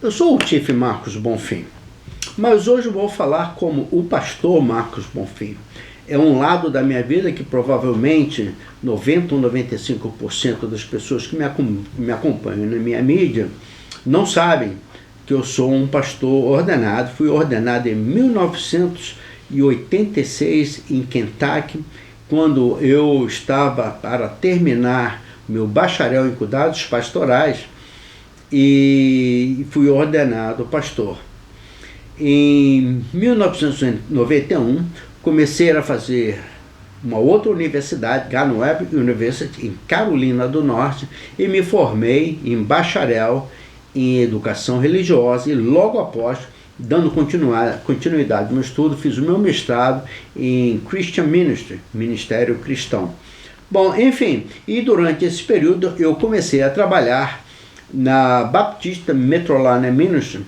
Eu sou o Chief Marcos Bonfim, mas hoje eu vou falar como o pastor Marcos Bonfim. É um lado da minha vida que provavelmente 90 ou 95% das pessoas que me acompanham na minha mídia não sabem que eu sou um pastor ordenado. Fui ordenado em 1986 em Kentucky, quando eu estava para terminar meu bacharel em cuidados pastorais e fui ordenado pastor. Em 1991, comecei a fazer uma outra universidade, Gardner Webb University, em Carolina do Norte, e me formei em bacharel em educação religiosa e logo após, dando continuidade no meu estudo, fiz o meu mestrado em Christian Ministry, Ministério Cristão. Bom, enfim, e durante esse período eu comecei a trabalhar na Baptista Metrolina Ministry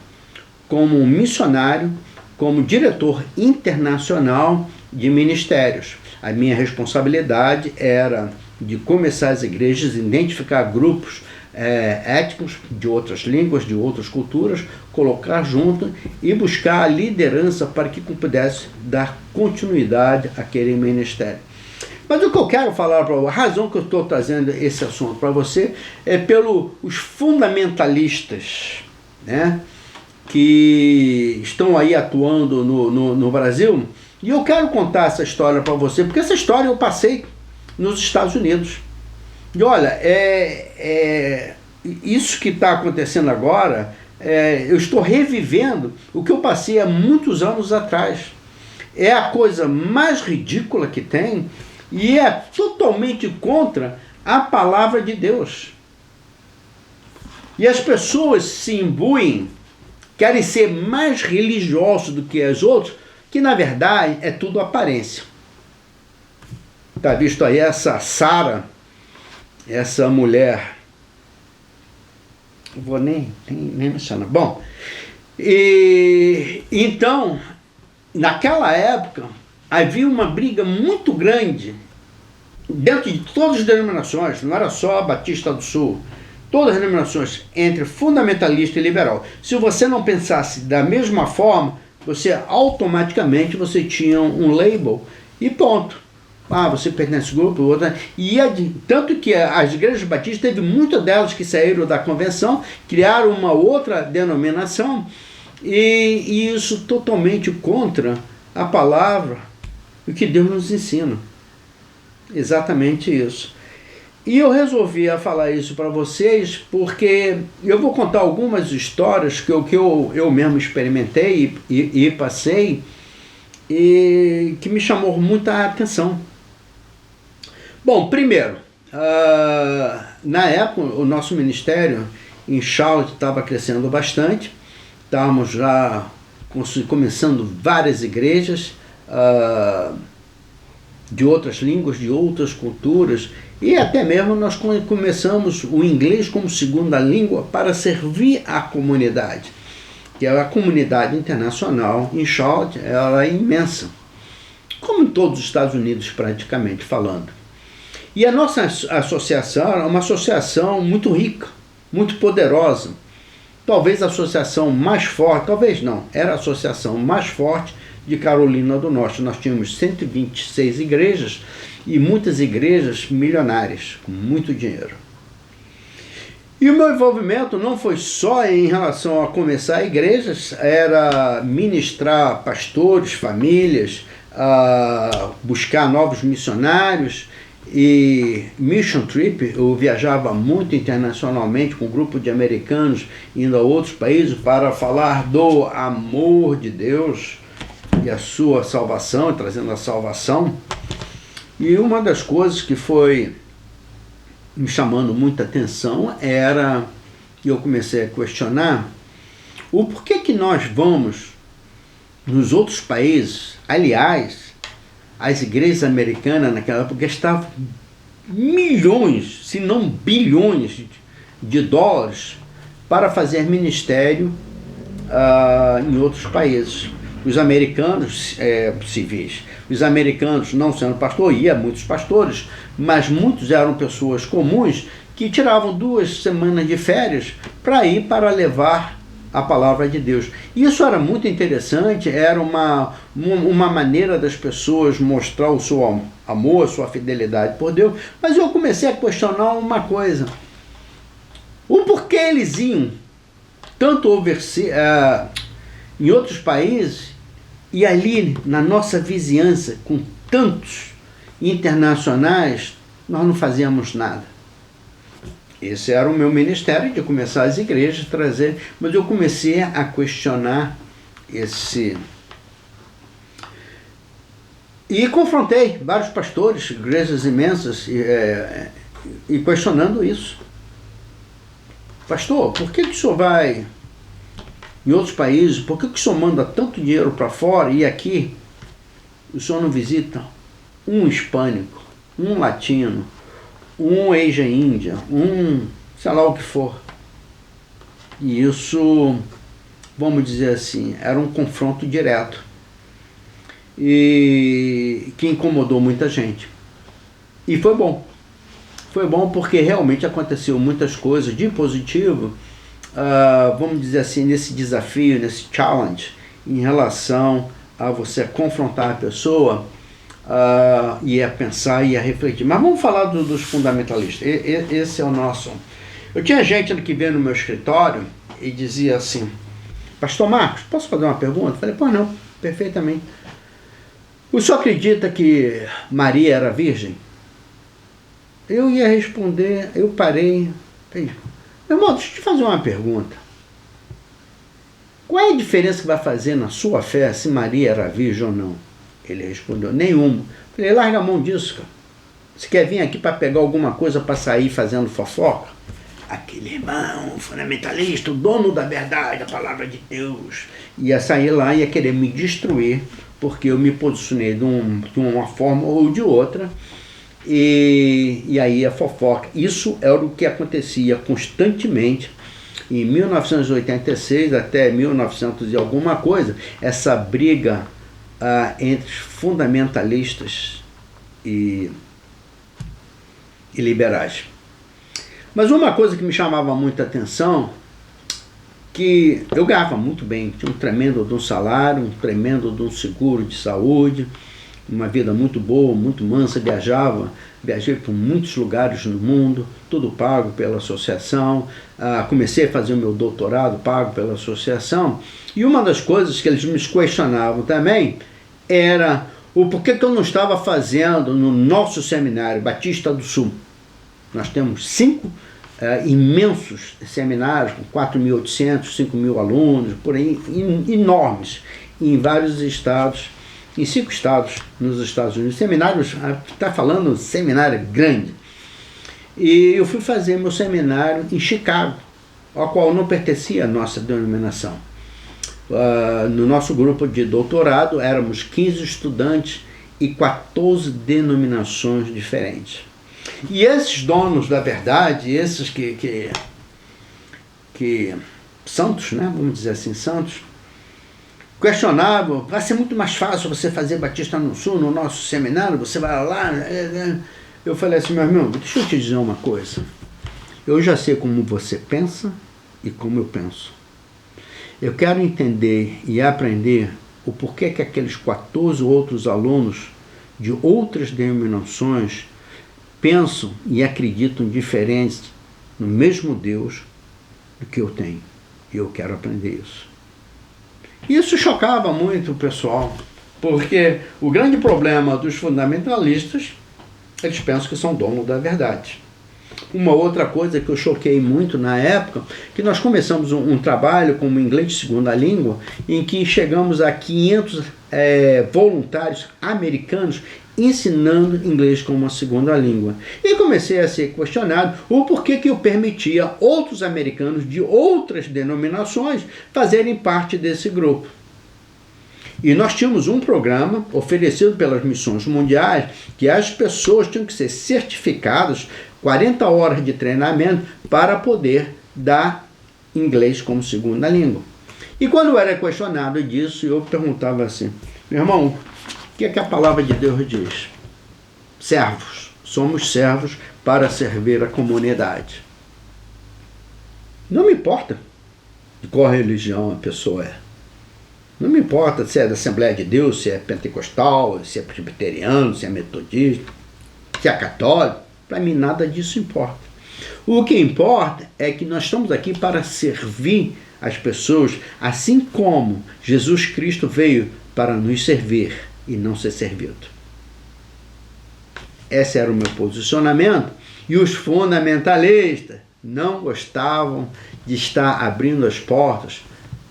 como um missionário, como diretor internacional de ministérios. A minha responsabilidade era de começar as igrejas, identificar grupos étnicos de outras línguas, de outras culturas, colocar junto e buscar a liderança para que pudesse dar continuidade àquele ministério. Mas o que eu quero falar para você, a razão que eu estou trazendo esse assunto para você é pelos fundamentalistas, né, que estão aí atuando no Brasil. E eu quero contar essa história para você, porque essa história eu passei nos Estados Unidos. E olha, isso que está acontecendo agora, eu estou revivendo o que eu passei há muitos anos atrás. É a coisa mais ridícula que tem e é totalmente contra a palavra de Deus. E as pessoas se imbuem, querem ser mais religiosos do que as outras, que na verdade é tudo aparência. Está visto aí essa Sara, essa mulher, não vou nem mencionar. Bom, e então, naquela época, havia uma briga muito grande dentro de todas as denominações, não era só a Batista do Sul, todas as denominações, entre fundamentalista e liberal. Se você não pensasse da mesma forma, você automaticamente tinha um label e ponto. Ah, você pertence ao grupo, outra. E tanto que as igrejas batistas, teve muitas delas que saíram da convenção, criaram uma outra denominação, e isso totalmente contra a palavra, o que Deus nos ensina. Exatamente isso. E eu resolvi falar isso para vocês porque eu vou contar algumas histórias que eu mesmo experimentei e passei e que me chamou muita atenção. Bom, primeiro, na época o nosso ministério em Charlotte estava crescendo bastante, estávamos já começando várias igrejas de outras línguas, de outras culturas, e até mesmo nós começamos o inglês como segunda língua para servir a comunidade, que é a comunidade internacional em Charlotte, ela é imensa, como em todos os Estados Unidos praticamente falando. E a nossa associação é uma associação muito rica, muito poderosa, talvez a associação mais forte, talvez não, era a associação mais forte de Carolina do Norte. Nós tínhamos 126 igrejas e muitas igrejas milionárias, com muito dinheiro. E o meu envolvimento não foi só em relação a começar igrejas, era ministrar pastores, famílias, buscar novos missionários e mission trip. Eu viajava muito internacionalmente com um grupo de americanos indo a outros países para falar do amor de Deus e a sua salvação, trazendo a salvação. E uma das coisas que foi me chamando muita atenção era que eu comecei a questionar o porquê que nós vamos nos outros países. Aliás, as igrejas americanas naquela época gastavam milhões, se não bilhões de dólares para fazer ministério em outros países. Os americanos civis, os americanos, não sendo pastor, ia muitos pastores, mas muitos eram pessoas comuns que tiravam 2 semanas de férias para ir para levar a palavra de Deus. Isso era muito interessante, era uma maneira das pessoas mostrar o seu amor, a sua fidelidade por Deus, mas eu comecei a questionar uma coisa. O porquê eles iam tanto em outros países e ali na nossa vizinhança, com tantos internacionais, nós não fazíamos nada. Esse era o meu ministério, de começar as igrejas, trazer, mas eu comecei a questionar e confrontei vários pastores, igrejas imensas, e questionando isso. Pastor, por que o senhor vai em outros países, por que o senhor manda tanto dinheiro para fora e aqui o senhor não visita um hispânico, um latino, um Asia Índia, sei lá o que for? E isso, vamos dizer assim, era um confronto direto e que incomodou muita gente. E foi bom. Foi bom porque realmente aconteceu muitas coisas de positivo, vamos dizer assim, nesse desafio, nesse challenge, em relação a você confrontar a pessoa e a pensar e a refletir. Mas vamos falar dos fundamentalistas. Esse é o nosso. Eu tinha gente que veio no meu escritório e dizia assim: Pastor Marcos, posso fazer uma pergunta? Eu falei: pois não, perfeitamente. O senhor acredita que Maria era virgem? Eu ia responder, eu parei. Meu irmão, deixa eu te fazer uma pergunta. Qual é a diferença que vai fazer na sua fé se Maria era virgem ou não? Ele respondeu: nenhuma. Falei: larga a mão disso, cara. Você quer vir aqui para pegar alguma coisa para sair fazendo fofoca? Aquele irmão fundamentalista, o dono da verdade, da palavra de Deus, ia sair lá e ia querer me destruir, porque eu me posicionei de uma forma ou de outra. E aí a fofoca. Isso era o que acontecia constantemente em 1986 até 1900 e alguma coisa, essa briga entre fundamentalistas e liberais. Mas uma coisa que me chamava muita atenção, que eu ganhava muito bem, tinha um tremendo de um salário, um tremendo de um seguro de saúde, uma vida muito boa, muito mansa, viajei por muitos lugares no mundo, tudo pago pela associação, comecei a fazer o meu doutorado pago pela associação, e uma das coisas que eles me questionavam também era o porquê que eu não estava fazendo no nosso seminário Batista do Sul. Nós temos 5 imensos seminários, com 4.800, 5.000 alunos, por aí, enormes, em vários estados, em 5 estados nos Estados Unidos. Seminários, está falando seminário grande. E eu fui fazer meu seminário em Chicago, ao qual não pertencia a nossa denominação. No nosso grupo de doutorado éramos 15 estudantes e 14 denominações diferentes. E esses donos da verdade, esses que santos, né, vamos dizer assim, santos, questionavam: vai ser muito mais fácil você fazer Batista no Sul, no nosso seminário, você vai lá. Eu falei assim: meu irmão, deixa eu te dizer uma coisa. Eu já sei como você pensa e como eu penso. Eu quero entender e aprender o porquê que aqueles 14 outros alunos de outras denominações pensam e acreditam diferentes no mesmo Deus do que eu tenho. E eu quero aprender isso. Isso chocava muito o pessoal, porque o grande problema dos fundamentalistas, eles pensam que são donos da verdade. Uma outra coisa que eu choquei muito na época, que nós começamos um trabalho como inglês de segunda língua, em que chegamos a 500 voluntários americanos ensinando inglês como uma segunda língua. E comecei a ser questionado o porquê que eu permitia outros americanos de outras denominações fazerem parte desse grupo. E nós tínhamos um programa oferecido pelas missões mundiais que as pessoas tinham que ser certificadas, 40 horas de treinamento para poder dar inglês como segunda língua. E quando eu era questionado disso, eu perguntava assim: meu irmão, o que é que a palavra de Deus diz? Servos. Somos servos para servir a comunidade. Não me importa de qual religião a pessoa é. Não me importa se é da Assembleia de Deus, se é pentecostal, se é presbiteriano, se é metodista, se é católico. Para mim nada disso importa. O que importa é que nós estamos aqui para servir as pessoas, assim como Jesus Cristo veio para nos servir e não ser servido. Esse era o meu posicionamento, e os fundamentalistas não gostavam de estar abrindo as portas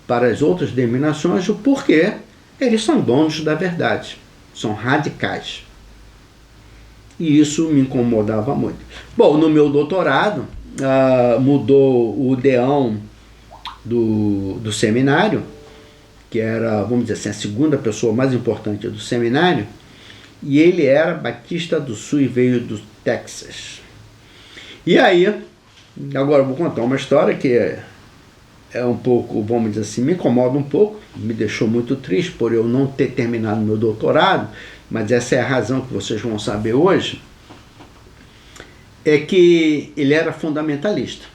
para as outras denominações, porque eles são donos da verdade, são radicais. E isso me incomodava muito. Bom, no meu doutorado, mudou o deão do seminário, que era, vamos dizer assim, a segunda pessoa mais importante do seminário, e ele era Batista do Sul e veio do Texas. E aí, agora eu vou contar uma história que é um pouco, vamos dizer assim, me incomoda um pouco, me deixou muito triste por eu não ter terminado meu doutorado, mas essa é a razão que vocês vão saber hoje, é que ele era fundamentalista.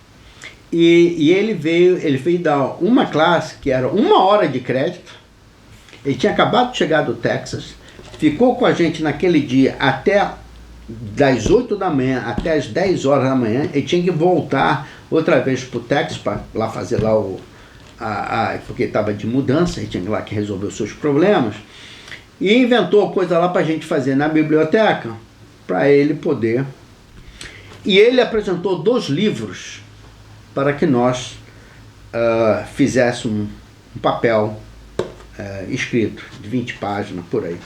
E ele veio dar uma classe que era 1 hora de crédito. Ele tinha acabado de chegar do Texas, ficou com a gente naquele dia até das 8 da manhã até as 10 horas da manhã. Ele tinha que voltar outra vez para o Texas para lá fazer lá porque estava de mudança, ele tinha lá que resolver os seus problemas, e inventou coisa lá para a gente fazer na biblioteca para ele poder. E ele apresentou 2 livros para que nós fizéssemos um papel escrito de 20 páginas por aí.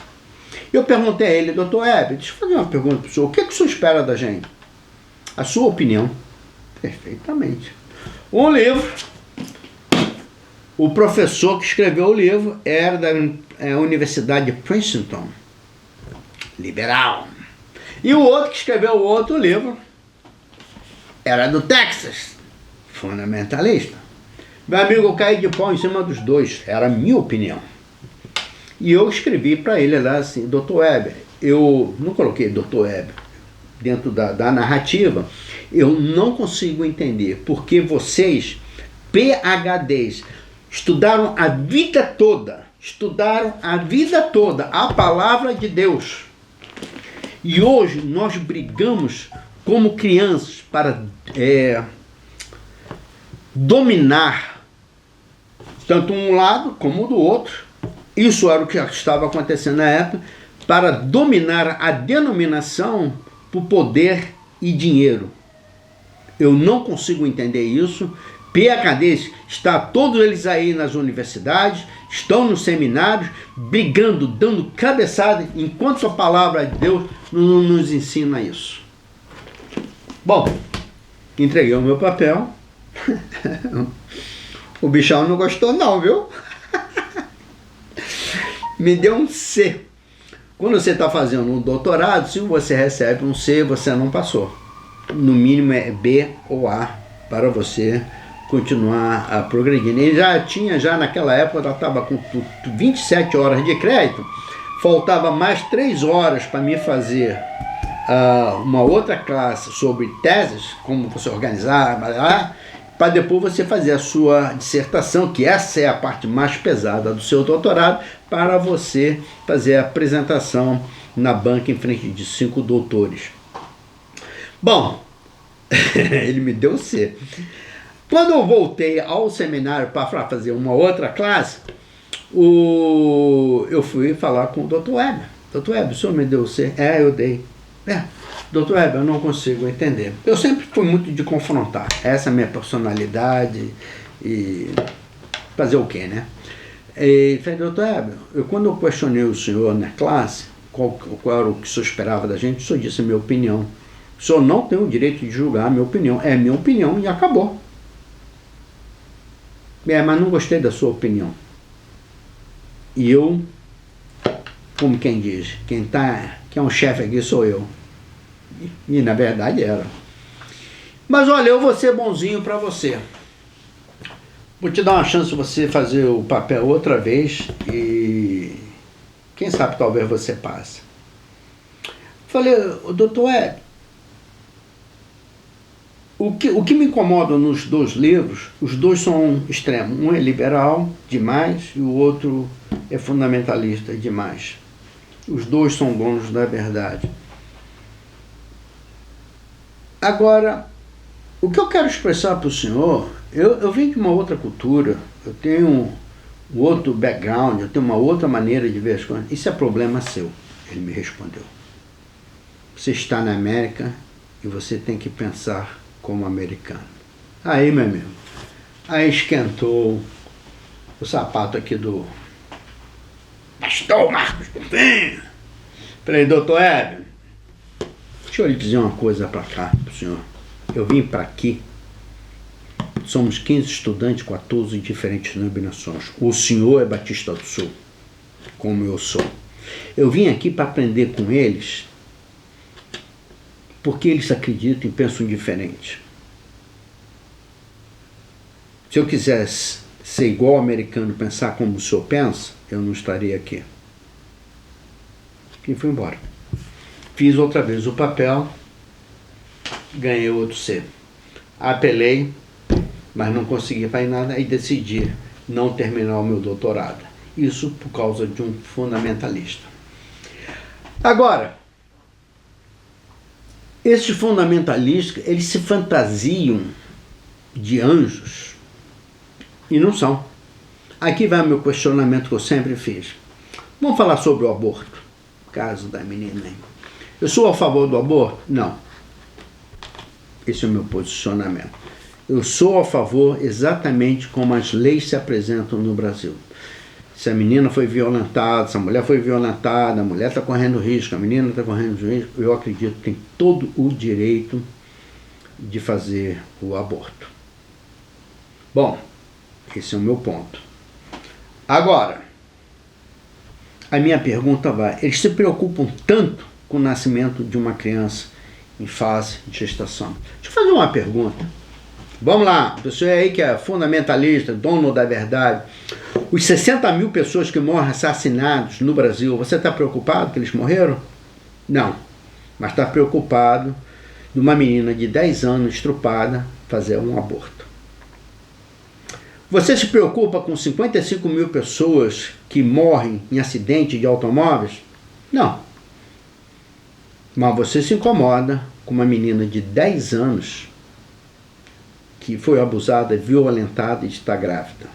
Eu perguntei a ele: doutor Hebe, deixa eu fazer uma pergunta para o senhor, o que o senhor espera da gente? A sua opinião. Perfeitamente. Um livro, o professor que escreveu o livro era da Universidade de Princeton, liberal. E o outro que escreveu o outro livro era do Texas, fundamentalista. Meu amigo, eu caí de pau em cima dos dois, era a minha opinião. E eu escrevi para ele lá assim: doutor Weber, eu não coloquei doutor Weber dentro da narrativa, eu não consigo entender porque vocês, PhDs, estudaram a vida toda a palavra de Deus. E hoje nós brigamos como crianças para dominar tanto um lado como o do outro. Isso era o que estava acontecendo na época, para dominar a denominação por poder e dinheiro. Eu não consigo entender isso. PhDs, está todos eles aí nas universidades, estão nos seminários, brigando, dando cabeçada, enquanto a palavra de Deus não nos ensina isso. Bom, entreguei o meu papel. O bichão não gostou não, viu? Me deu um C. Quando você está fazendo um doutorado, se você recebe um C, você não passou. No mínimo é B ou A para você continuar a progredir. Ele já naquela época, já estava com 27 horas de crédito, faltava mais 3 horas para me fazer uma outra classe sobre teses, como você organizar, para depois você fazer a sua dissertação, que essa é a parte mais pesada do seu doutorado, para você fazer a apresentação na banca em frente de 5 doutores. Bom, ele me deu C. Quando eu voltei ao seminário para fazer uma outra classe, eu fui falar com o Dr. Weber. Dr. Weber, o senhor me deu C? Eu dei. Dr. Weber, eu não consigo entender. Eu sempre fui muito de confrontar. Essa é a minha personalidade e fazer o quê, né? E falei: Dr. Weber, quando eu questionei o senhor na classe, qual era o que o senhor esperava da gente, o senhor disse a minha opinião. O senhor não tem o direito de julgar a minha opinião. É minha opinião e acabou. Mas não gostei da sua opinião. E eu, como quem diz, quem é um chefe aqui sou eu. E na verdade era. Mas olha, eu vou ser bonzinho para você. Vou te dar uma chance de você fazer o papel outra vez e quem sabe talvez você passe. Falei: doutor Ed, o que me incomoda nos dois livros, os dois são extremos. Um é liberal demais e o outro é fundamentalista demais. Os dois são donos da verdade. Agora, o que eu quero expressar para o senhor, eu venho de uma outra cultura, eu tenho um outro background, eu tenho uma outra maneira de ver as coisas. Isso é problema seu, ele me respondeu. Você está na América e você tem que pensar como americano. Aí, meu amigo, aí esquentou o sapato aqui do pastor Marcos Bonfim. Falei, doutor Hélio, deixa eu lhe dizer uma coisa para cá, pro senhor. Eu vim para aqui, somos 15 estudantes, 14 diferentes denominações. O senhor é Batista do Sul, como eu sou. Eu vim aqui para aprender com eles, porque eles acreditam e pensam diferente. Se eu quisesse ser igual ao americano, pensar como o senhor pensa, eu não estaria aqui. E fui embora. Fiz outra vez o papel, ganhei outro C. Apelei, mas não consegui fazer nada e decidi não terminar o meu doutorado. Isso por causa de um fundamentalista. Agora, esses fundamentalistas, eles se fantasiam de anjos e não são. Aqui vai o meu questionamento que eu sempre fiz. Vamos falar sobre o aborto, caso da menina aí. Eu sou a favor do aborto? Não. Esse é o meu posicionamento. Eu sou a favor exatamente como as leis se apresentam no Brasil. Se a menina foi violentada, se a mulher foi violentada, a mulher está correndo risco, a menina está correndo risco, eu acredito que tem todo o direito de fazer o aborto. Bom, esse é o meu ponto. Agora, a minha pergunta vai, eles se preocupam tanto com o nascimento de uma criança em fase de gestação. Deixa eu fazer uma pergunta. Vamos lá, você aí que é fundamentalista, dono da verdade. Os 60 mil pessoas que morrem assassinados no Brasil, você está preocupado que eles morreram? Não. Mas está preocupado de uma menina de 10 anos estrupada fazer um aborto. Você se preocupa com 55 mil pessoas que morrem em acidente de automóveis? Não. Mas você se incomoda com uma menina de 10 anos que foi abusada, violentada e está grávida.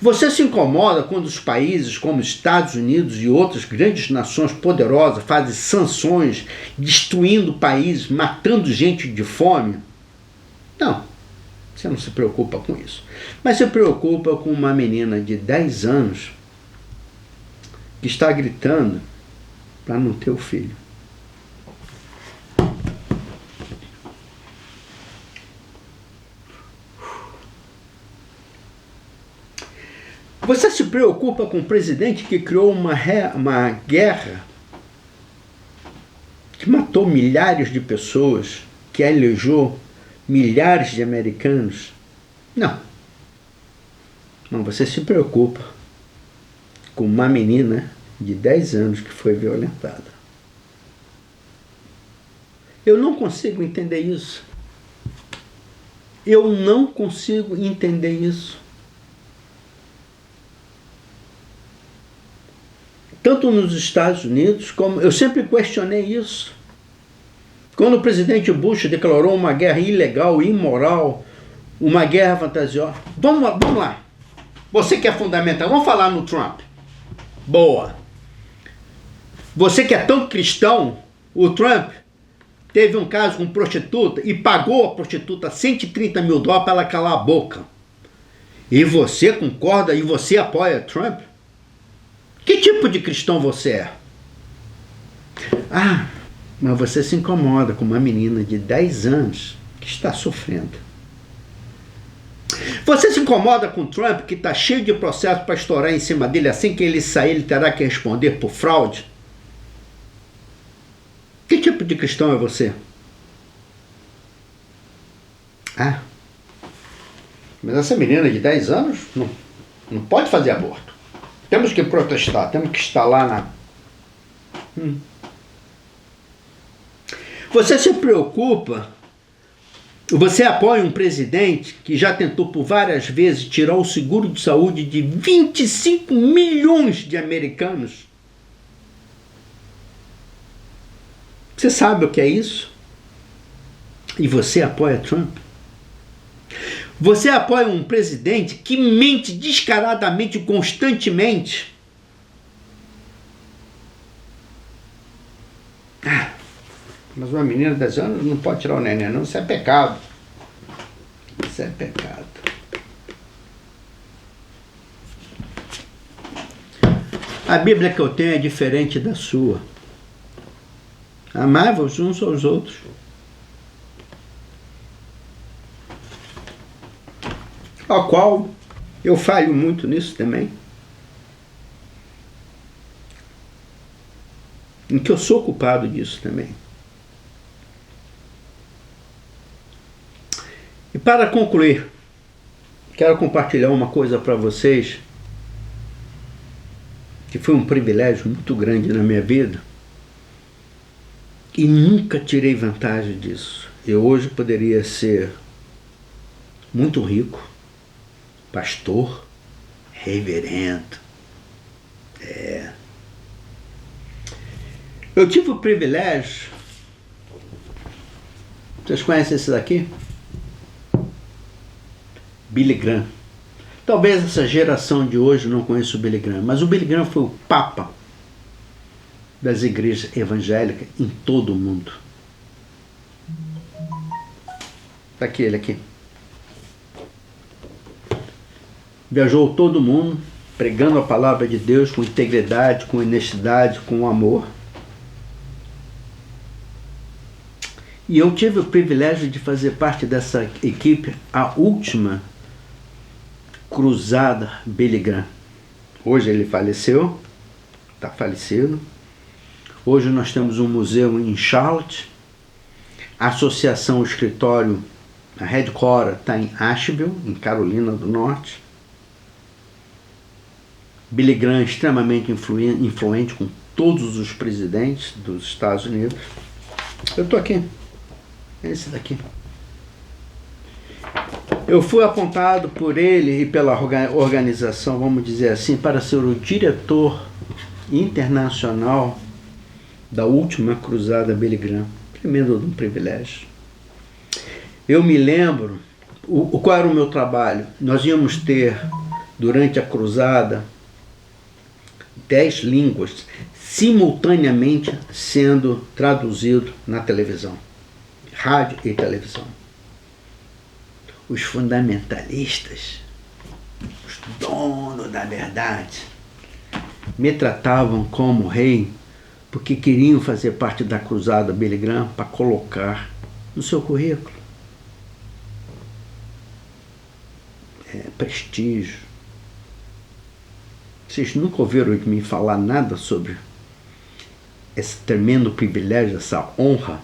Você se incomoda quando os países como Estados Unidos e outras grandes nações poderosas fazem sanções, destruindo países, matando gente de fome? Não, você não se preocupa com isso. Mas se preocupa com uma menina de 10 anos que está gritando para não ter o filho. Você se preocupa com o presidente que criou uma guerra que matou milhares de pessoas, que alejou milhares de americanos? Não. Não, você se preocupa com uma menina de 10 anos que foi violentada. Eu não consigo entender isso. Eu não consigo entender isso. Tanto nos Estados Unidos, como eu sempre questionei isso. Quando o presidente Bush declarou uma guerra ilegal, imoral, uma guerra fantasiosa. Vamos lá. Você que é fundamental, vamos falar no Trump. Boa. Você que é tão cristão, o Trump teve um caso com prostituta e pagou a prostituta $130 mil para ela calar a boca. E você concorda e você apoia Trump? Que tipo de cristão você é? Ah, mas você se incomoda com uma menina de 10 anos que está sofrendo. Você se incomoda com o Trump que está cheio de processo para estourar em cima dele, assim que ele sair ele terá que responder por fraude? Que tipo de cristão é você? Ah, mas essa menina de 10 anos não pode fazer aborto. Temos que protestar, temos que estar lá na... Você se preocupa Você apoia um presidente que já tentou por várias vezes tirar o seguro de saúde de 25 milhões de americanos? Você sabe o que é isso? E você apoia Trump? Você apoia um presidente que mente descaradamente, constantemente? Mas uma menina de 10 anos não pode tirar o neném, não. Isso é pecado. Isso é pecado. A Bíblia que eu tenho é diferente da sua. Amai-vos uns aos outros. Ao qual eu falho muito nisso também. Em que eu sou culpado disso também. E para concluir, quero compartilhar uma coisa para vocês que foi um privilégio muito grande na minha vida e nunca tirei vantagem disso. Eu hoje poderia ser muito rico, pastor, reverendo. Eu tive o privilégio, vocês conhecem esse daqui? Billy Graham. Talvez essa geração de hoje não conheça o Billy Graham, mas o Billy Graham foi o papa das igrejas evangélicas em todo o mundo. Está aqui ele aqui. Viajou todo o mundo, pregando a palavra de Deus com integridade, com honestidade, com amor. E eu tive o privilégio de fazer parte dessa equipe, a última cruzada Billy Graham. Hoje ele faleceu, está falecido. Hoje nós temos um museu em Charlotte. A associação, o escritório, a headquarter está em Asheville, em Carolina do Norte. Billy Graham extremamente influente com todos os presidentes dos Estados Unidos. Eu estou aqui. Esse daqui. Eu fui apontado por ele e pela organização, vamos dizer assim, para ser o diretor internacional da última cruzada Billy Graham. Tremendo de um privilégio. Eu me lembro, qual era o meu trabalho? Nós íamos ter, durante a cruzada, 10 línguas simultaneamente sendo traduzido na televisão. Rádio e televisão. Os fundamentalistas, os donos da verdade, me tratavam como rei porque queriam fazer parte da cruzada Billy Graham para colocar no seu currículo. Prestígio. Vocês nunca ouviram de mim falar nada sobre esse tremendo privilégio, essa honra?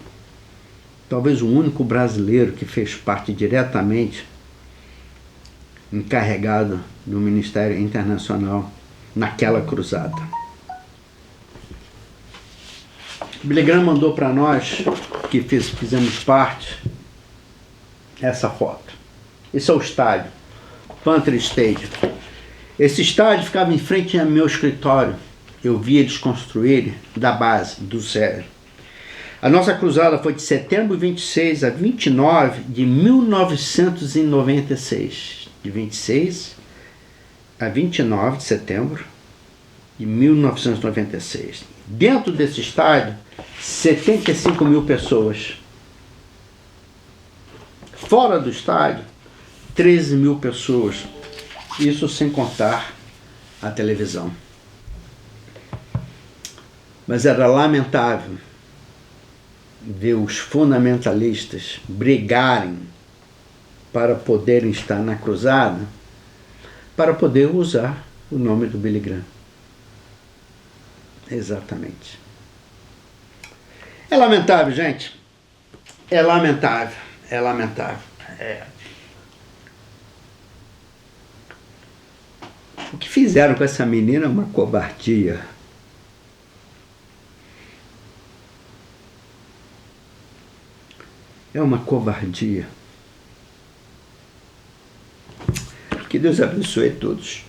Talvez o único brasileiro que fez parte diretamente, encarregado do Ministério Internacional naquela cruzada. Billy Graham mandou para nós, que fizemos parte, essa foto. Esse é o estádio, Panther Stadium. Esse estádio ficava em frente ao meu escritório. Eu vi eles construírem da base, do zero. A nossa cruzada foi de setembro 26 a 29 de 1996. De 26 a 29 de setembro de 1996. Dentro desse estádio, 75 mil pessoas. Fora do estádio, 13 mil pessoas. Isso sem contar a televisão. Mas era lamentável ver os fundamentalistas brigarem para poderem estar na cruzada, para poder usar o nome do Billy Graham. Exatamente. É lamentável, gente. É lamentável. É lamentável. O que fizeram com essa menina é uma covardia. É uma covardia. Que Deus abençoe a todos.